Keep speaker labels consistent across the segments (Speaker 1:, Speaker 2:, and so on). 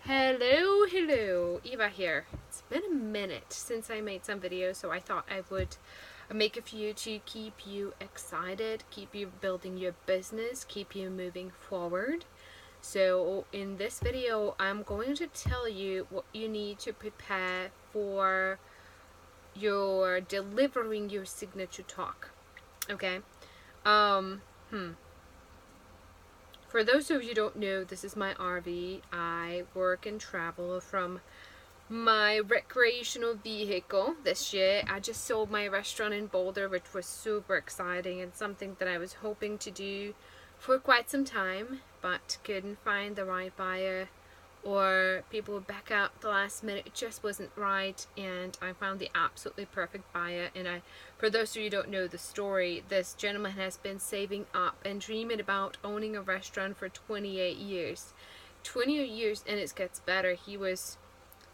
Speaker 1: Hello, Eva here. It's been a minute since I made some videos, so I thought I would make a few to keep you excited, keep you building your business, keep you moving forward. So in this video, I'm going to tell you what you need to prepare for your delivering your signature talk. Okay. For those of you who don't know, this is my RV. I work and travel from my recreational vehicle this year. I just sold my restaurant in Boulder, which was super exciting and something that I was hoping to do for quite some time, but couldn't find the right buyer, or people would back out at the last minute. It just wasn't right, and I found the absolutely perfect buyer. And for those of you who don't know the story, this gentleman has been saving up and dreaming about owning a restaurant for 28 years. 28 years, and it gets better. He was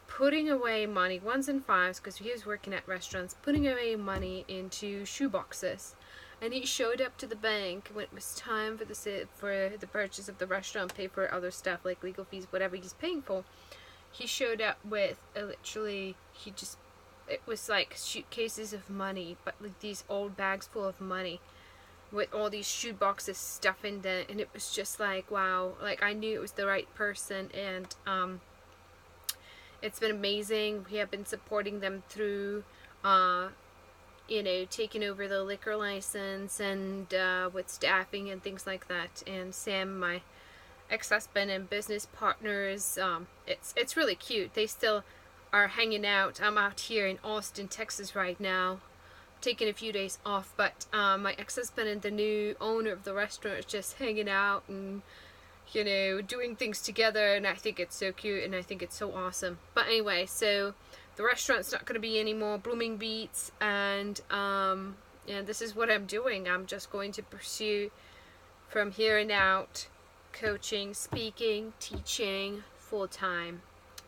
Speaker 1: putting away money, ones and fives, because he was working at restaurants, putting away money into shoe boxes. And he showed up to the bank when it was time for the purchase of the restaurant, pay for other stuff like legal fees, whatever he's paying for. He showed up with it was like suitcases of money, but like these old bags full of money with all these shoe boxes stuff in them. And it was just like, wow, like I knew it was the right person. And it's been amazing. We have been supporting them through taking over the liquor license and with staffing and things like that. And Sam, my ex-husband and business partners, it's really cute. They still are hanging out. I'm out here in Austin, Texas right now, taking a few days off, but my ex-husband and the new owner of the restaurant is just hanging out and doing things together, and I think it's so cute and I think it's so awesome. But anyway, so the restaurant's not going to be any more Blooming Beats, and this is what I'm doing. I'm just going to pursue from here and out coaching, speaking, teaching full time,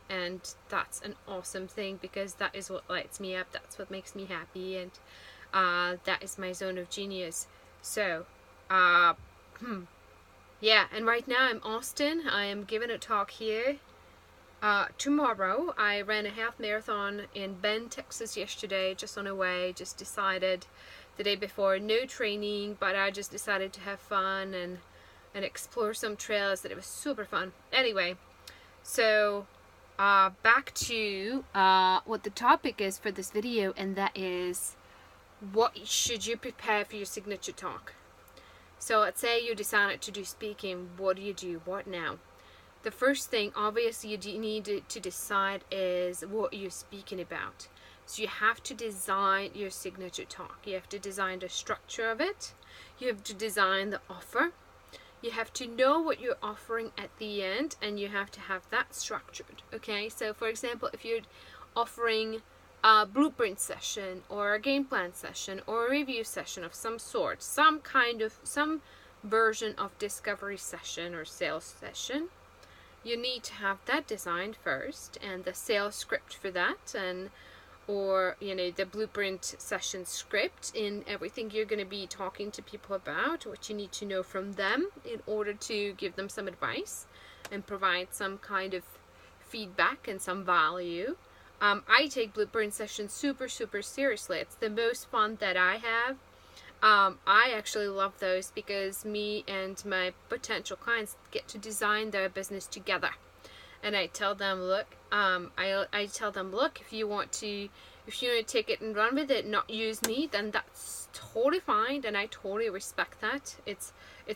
Speaker 1: and that's an awesome thing because that is what lights me up. That's what makes me happy, and that is my zone of genius. So yeah, and right now I'm Austin. I am giving a talk here. Tomorrow, I ran a half marathon in Bend, Texas yesterday, just on the way. Just decided the day before, no training, but I just decided to have fun and explore some trails. That it was super fun. Anyway, so back to what the topic is for this video, and that is, what should you prepare for your signature talk? So let's say you decided to do speaking. What do you do? What now? The first thing, obviously, you need to decide is what you're speaking about. So you have to design your signature talk. You have to design the structure of it. You have to design the offer. You have to know what you're offering at the end, and you have to have that structured. Okay, so for example, if you're offering a blueprint session or a game plan session or a review session of some sort, some version of discovery session or sales session, you need to have that designed first, and the sales script for that, or the blueprint session script in everything you're going to be talking to people about, what you need to know from them in order to give them some advice and provide some kind of feedback and some value. I take blueprint sessions super seriously. It's the most fun that I have. I actually love those because me and my potential clients get to design their business together. And I tell them, look, if you want to take it and run with it, not use me, then that's totally fine, and I totally respect that. It's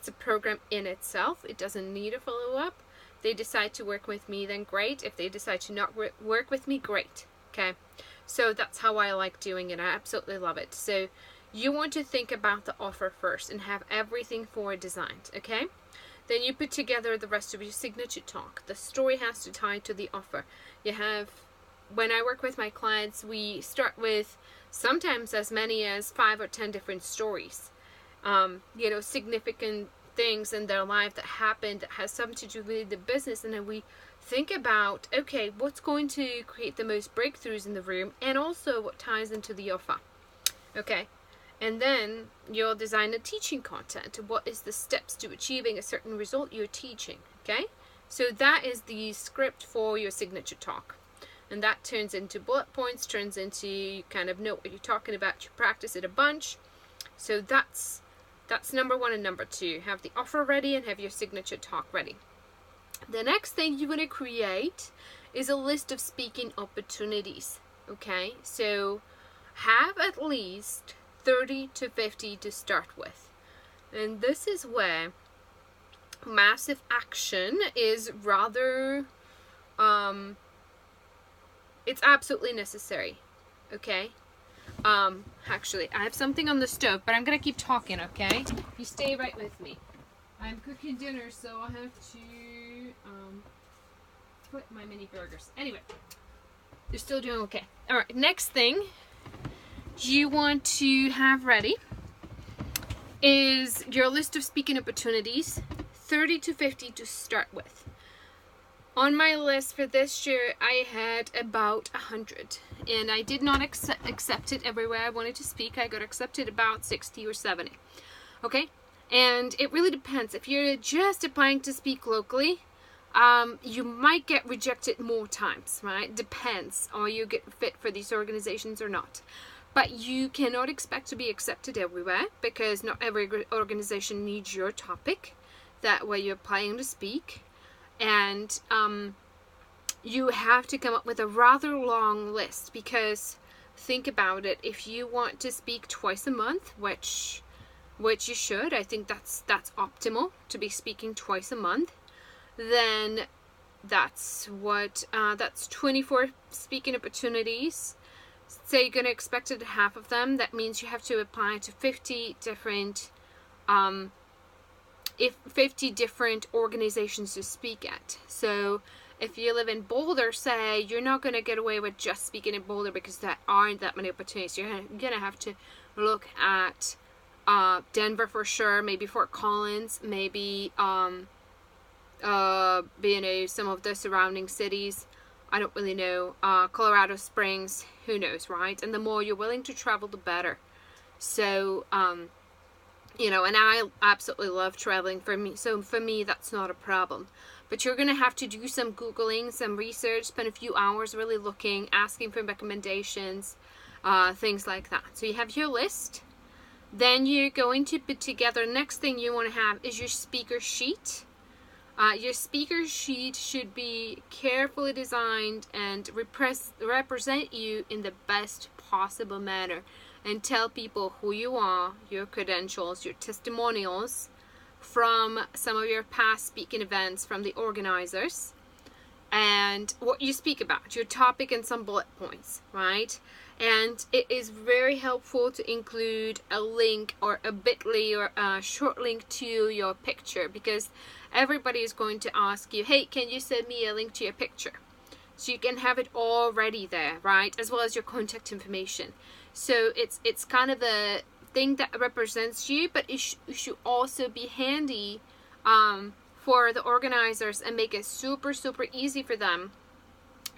Speaker 1: a program in itself. It doesn't need a follow-up. They decide to work with me, then great. If they decide to not work with me, great. Okay, so that's how I like doing it. I absolutely love it. So you want to think about the offer first and have everything for it designed. Okay, then you put together the rest of your signature talk. The story has to tie to the offer. When I work with my clients, we start with sometimes as many as 5 or 10 different stories. Significant things in their life that happened that has something to do with the business, and then we think about, okay, what's going to create the most breakthroughs in the room, and also what ties into the offer. Okay, and then you'll design the teaching content. What is the steps to achieving a certain result you're teaching? Okay, So that is the script for your signature talk. And that turns into bullet points, turns into you kind of know what you're talking about, you practice it a bunch. So that's number one and number two. Have the offer ready and have your signature talk ready. The next thing you're going to create is a list of speaking opportunities. Okay, so have at least 30 to 50 to start with. And this is where massive action is rather, it's absolutely necessary. Okay. Actually, I have something on the stove, but I'm gonna keep talking, okay? You stay right with me. I'm cooking dinner, so I have to put my mini burgers. Anyway, you're still doing okay. All right, next thing you want to have ready is your list of speaking opportunities, 30 to 50 to start with. On my list for this year, I had about 100, and I did not accept it everywhere I wanted to speak. I got accepted about 60 or 70. Okay, and it really depends. If you're just applying to speak locally, you might get rejected more times, right? Depends, or you get fit for these organizations or not. But you cannot expect to be accepted everywhere, because not every organization needs your topic that way you're applying to speak. And you have to come up with a rather long list, because think about it, if you want to speak twice a month, which you should, I think that's optimal to be speaking twice a month, then that's 24 speaking opportunities. Say you're going to expect it half of them, that means you have to apply to 50 different 50 different organizations to speak at. So if you live in Boulder, say, you're not going to get away with just speaking in Boulder, because there aren't that many opportunities. You're going to have to look at Denver for sure, maybe Fort Collins, maybe some of the surrounding cities. I don't really know. Colorado Springs, who knows, right? And the more you're willing to travel, the better. So and I absolutely love traveling. So for me, that's not a problem. But you're going to have to do some Googling, some research, spend a few hours really looking, asking for recommendations, things like that. So you have your list. Then you're going to put together, next thing you want to have is your speaker sheet. Your speaker sheet should be carefully designed and represent you in the best possible manner, and tell people who you are, your credentials, your testimonials from some of your past speaking events from the organizers, and what you speak about, your topic, and some bullet points, right? And it is very helpful to include a link or a bit.ly or a short link to your picture, because everybody is going to ask you, hey, can you send me a link to your picture? So you can have it already there, right? As well as your contact information. So it's kind of the thing that represents you, but it should also be handy for the organizers, and make it super, super easy for them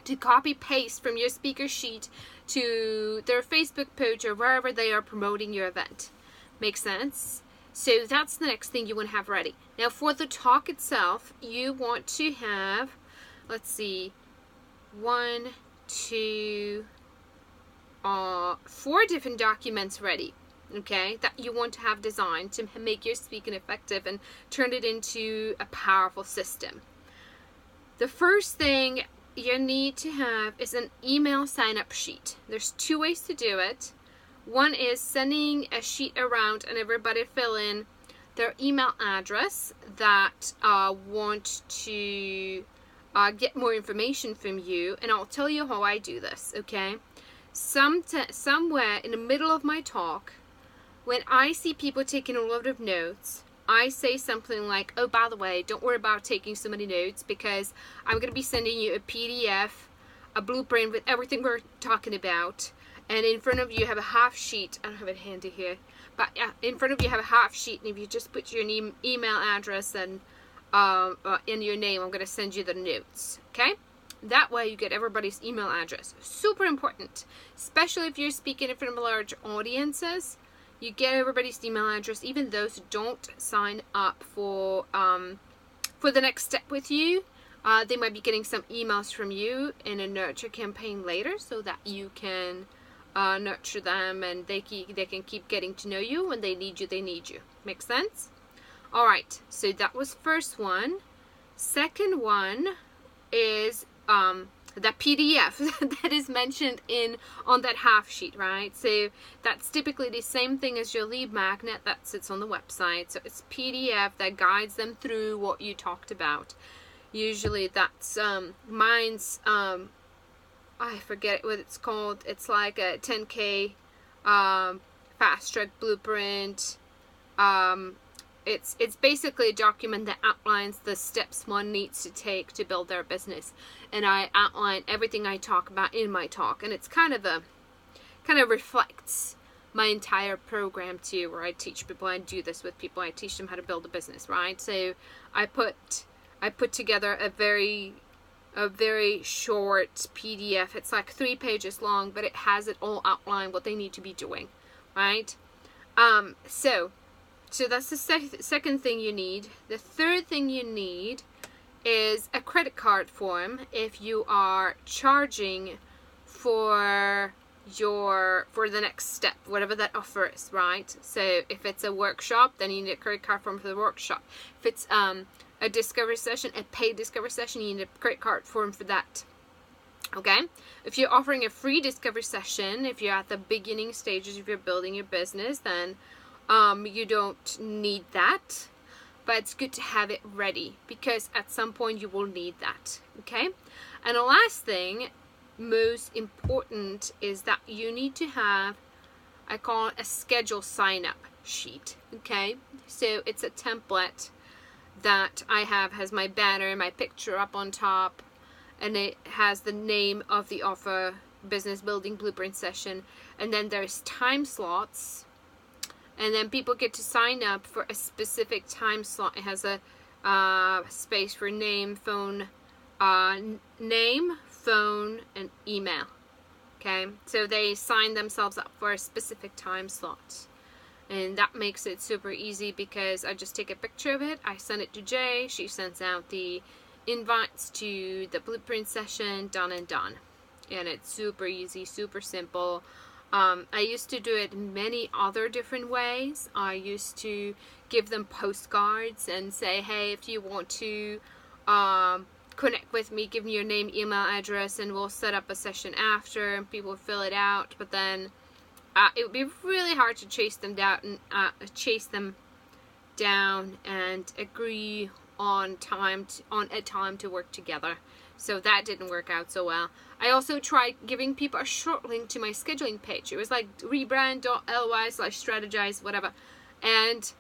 Speaker 1: to copy paste from your speaker sheet to their Facebook page or wherever they are promoting your event. Makes sense? So that's the next thing you want to have ready. Now for the talk itself, you want to have, let's see, 1, 2, 4 different documents ready, okay, that you want to have designed to make your speaking effective and turn it into a powerful system. The first thing you need to have is an email sign-up sheet. There's 2 ways to do it. One is sending a sheet around and everybody fill in their email address that want to get more information from you, and I'll tell you how I do this, okay? Somewhere in the middle of my talk, when I see people taking a lot of notes, I say something like, oh, by the way, don't worry about taking so many notes, because I'm going to be sending you a PDF, a blueprint with everything we're talking about, and in front of you have a half sheet. I don't have it handy here, but in front of you have a half sheet, and if you just put your email address and in your name, I'm going to send you the notes, okay? That way you get everybody's email address. Super important, especially if you're speaking in front of large audiences. You get everybody's email address, even those who don't sign up for the next step with you. They might be getting some emails from you in a nurture campaign later, so that you can nurture them, and they can keep getting to know you. When they need you, they need you. Make sense? All right, so that was first one. Second one is the PDF that is mentioned on that half sheet, right? So that's typically the same thing as your lead magnet that sits on the website. So it's PDF that guides them through what you talked about. Usually that's mine's I forget what it's called. It's like a 10K fast track blueprint. It's basically a document that outlines the steps one needs to take to build their business, and I outline everything I talk about in my talk, and it's kind of reflects my entire program too, where I teach people. I do this with people. I teach them how to build a business, right? So I put together a very short PDF. It's like 3 pages long, but it has it all outlined what they need to be doing, right? So that's the second thing you need. The third thing you need is a credit card form if you are charging for the next step, whatever that offer is, right? So if it's a workshop, then you need a credit card form for the workshop. If it's a discovery session, a paid discovery session, you need a credit card form for that. Okay? If you're offering a free discovery session, if you're at the beginning stages, if you're building your business, then you don't need that, but it's good to have it ready, because at some point you will need that. Okay? And the last thing, most important, is that you need to have, I call it a schedule sign up sheet. Okay? So it's a template that I have, has my banner, my picture up on top, and it has the name of the offer, business building blueprint session, and then there's time slots. And then people get to sign up for a specific time slot. It has a space for name, phone, and email. Okay, so they sign themselves up for a specific time slot. And that makes it super easy, because I just take a picture of it, I send it to Jay, she sends out the invites to the blueprint session, done and done. And it's super easy, super simple. I used to do it many other different ways. I used to give them postcards and say, hey, if you want to connect with me, give me your name, email address, and we'll set up a session after, and people fill it out. But then it would be really hard to chase them down and agree on a time to work together. So that didn't work out so well. I also tried giving people a short link to my scheduling page. It was like rebrand.ly/strategize, whatever. And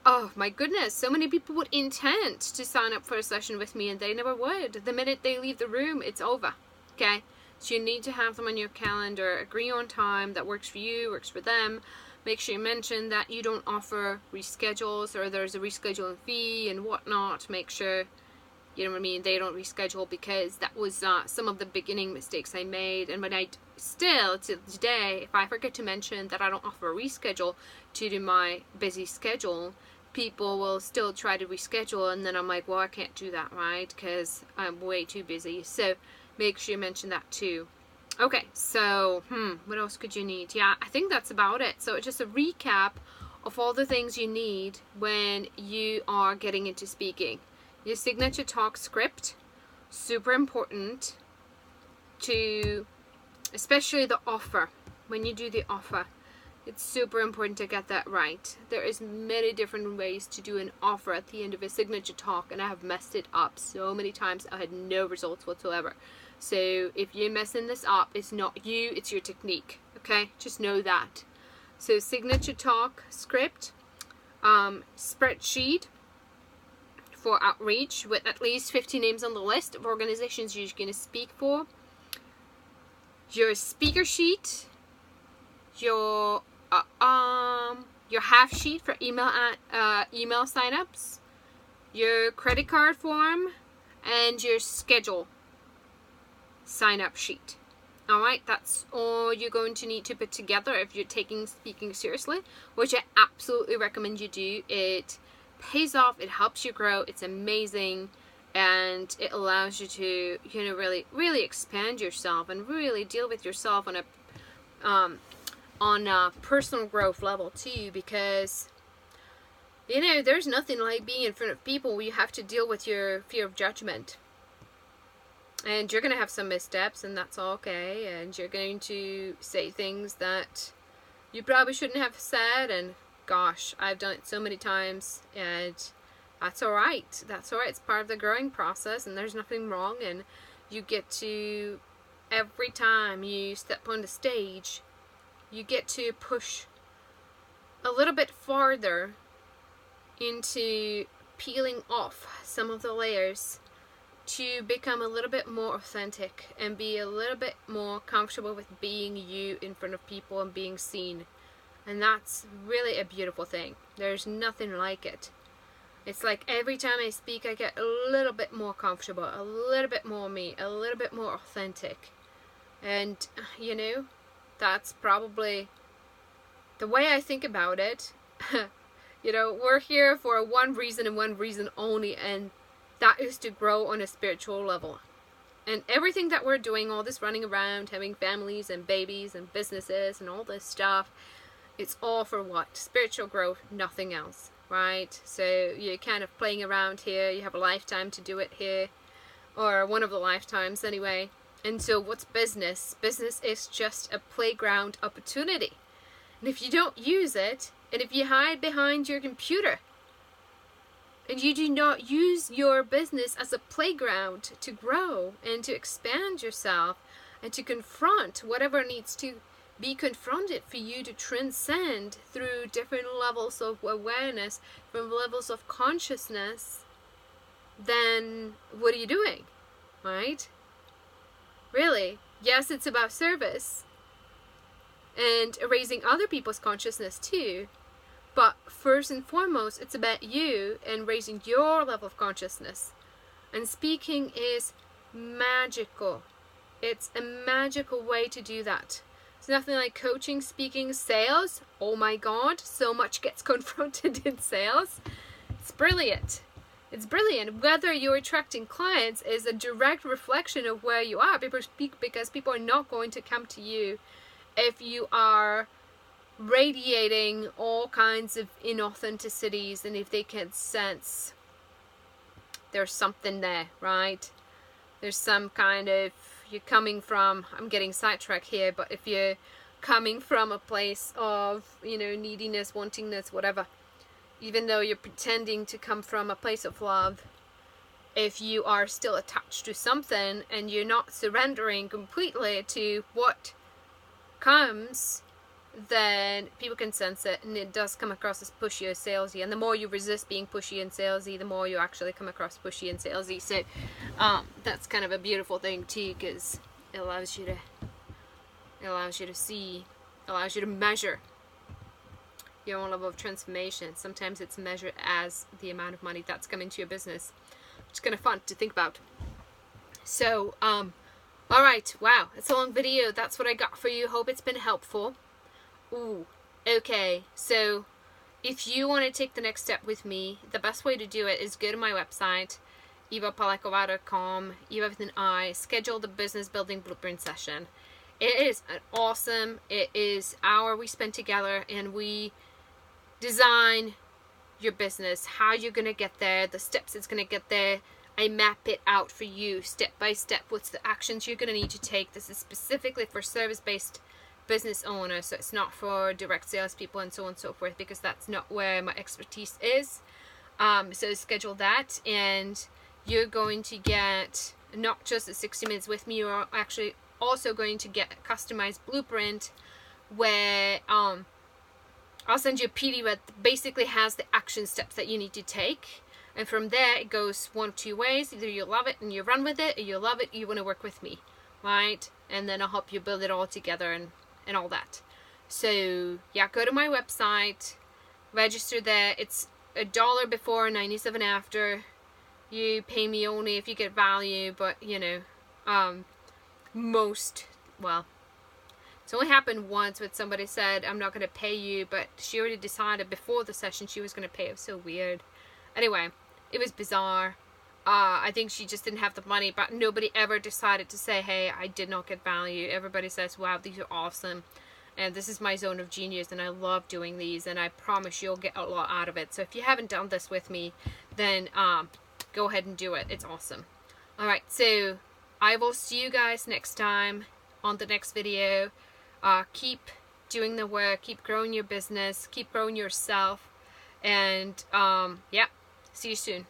Speaker 1: oh my goodness, so many people would intend to sign up for a session with me, and they never would. The minute they leave the room, it's over. Okay? So you need to have them on your calendar. Agree on time that works for you, works for them. Make sure you mention that you don't offer reschedules, or there's a rescheduling fee and whatnot. Make sure, you know what I mean, they don't reschedule, because that was some of the beginning mistakes I made. And when I still, to today, if I forget to mention that I don't offer a reschedule due to my busy schedule, people will still try to reschedule, and then I'm like, well, I can't do that, right? Because I'm way too busy. So make sure you mention that too. Okay, so what else could you need? Yeah, I think that's about it. So just a recap of all the things you need when you are getting into speaking. Your signature talk script, super important to, especially the offer. When you do the offer, it's super important to get that right. There is many different ways to do an offer at the end of a signature talk, and I have messed it up so many times. I had no results whatsoever. So if you're messing this up, it's not you, it's your technique. Okay, just know that. So signature talk script, spreadsheet for outreach with at least 50 names on the list of organizations you're going to speak for, your speaker sheet, your half sheet for email signups, your credit card form, and your schedule sign up sheet. Alright, that's all you're going to need to put together if you're taking speaking seriously, which I absolutely recommend you do. It pays off, it helps you grow, it's amazing, and it allows you to, you know, really expand yourself and really deal with yourself on a personal growth level too, because, you know, there's nothing like being in front of people where you have to deal with your fear of judgment. And you're going to have some missteps, and that's okay. And you're going to say things that you probably shouldn't have said. And gosh, I've done it so many times, and that's alright. That's alright. It's part of the growing process, and there's nothing wrong. And you get to, every time you step on the stage, you get to push a little bit farther into peeling off some of the layers to become a little bit more authentic and be a little bit more comfortable with being you in front of people and being seen. And that's really a beautiful thing. There's nothing like it. It's like every time I speak, I get a little bit more comfortable, a little bit more me, a little bit more authentic. And, you know, that's probably the way I think about it. You know, we're here for one reason and one reason only, and that is to grow on a spiritual level. And everything that we're doing, all this running around, having families and babies and businesses and all this stuff, it's all for what? Spiritual growth, nothing else, right? So you're kind of playing around here. You have a lifetime to do it here, or one of the lifetimes anyway. And so what's business? Business is just a playground opportunity. And if you don't use it, and if you hide behind your computer, and you do not use your business as a playground to grow and to expand yourself and to confront whatever needs to be confronted for you to transcend through different levels of awareness, from levels of consciousness, then what are you doing, right? Really, yes, it's about service and raising other people's consciousness too. But first and foremost, it's about you and raising your level of consciousness. And speaking is magical. It's a magical way to do that. It's nothing like coaching, speaking, sales. Oh my God, so much gets confronted in sales. It's brilliant. It's brilliant. Whether you're attracting clients is a direct reflection of where you are. Because people are not going to come to you if you are radiating all kinds of inauthenticities, and if they can sense there's something there, right? There's some kind of, you're coming from, I'm getting sidetracked here, but if you're coming from a place of, you know, neediness, wantingness, whatever, even though you're pretending to come from a place of love, if you are still attached to something and you're not surrendering completely to what comes, then people can sense it, and it does come across as pushy or salesy. And the more you resist being pushy and salesy, the more you actually come across pushy and salesy. So that's kind of a beautiful thing too, because it allows you to see, allows you to measure your own level of transformation. Sometimes it's measured as the amount of money that's coming to your business, which is kind of fun to think about. So alright, wow, it's a long video. That's what I got for you. Hope it's been helpful. Ooh, okay, so if you want to take the next step with me, the best way to do it is go to my website, evapalakova.com, Eva with an I, schedule the business building blueprint session. It is awesome. It is an hour we spend together, and we design your business, how you're going to get there, the steps it's going to get there. I map it out for you step by step. What's the actions you're going to need to take? This is specifically for service-based business owners, so it's not for direct sales people and so on and so forth, because that's not where my expertise is. So schedule that, and you're going to get not just the 60 minutes with me, you're actually also going to get a customized blueprint where I'll send you a PDF that basically has the action steps that you need to take. And from there, it goes one of two ways. Either you love it and you run with it, or you love it, you want to work with me, right? And then I'll help you build it all together and all that. So yeah, go to my website, register there. It's $1 before, $97 after. You pay me only if you get value, but you know, well, it's only happened once with somebody said, I'm not going to pay you, but she already decided before the session she was going to pay. It was so weird. Anyway, it was bizarre. I think she just didn't have the money, but nobody ever decided to say, hey, I did not get value. Everybody says, wow, these are awesome. And this is my zone of genius, and I love doing these, and I promise you'll get a lot out of it. So if you haven't done this with me, then go ahead and do it. It's awesome. Alright, so I will see you guys next time on the next video. Keep doing the work, keep growing your business, keep growing yourself, and yeah, see you soon.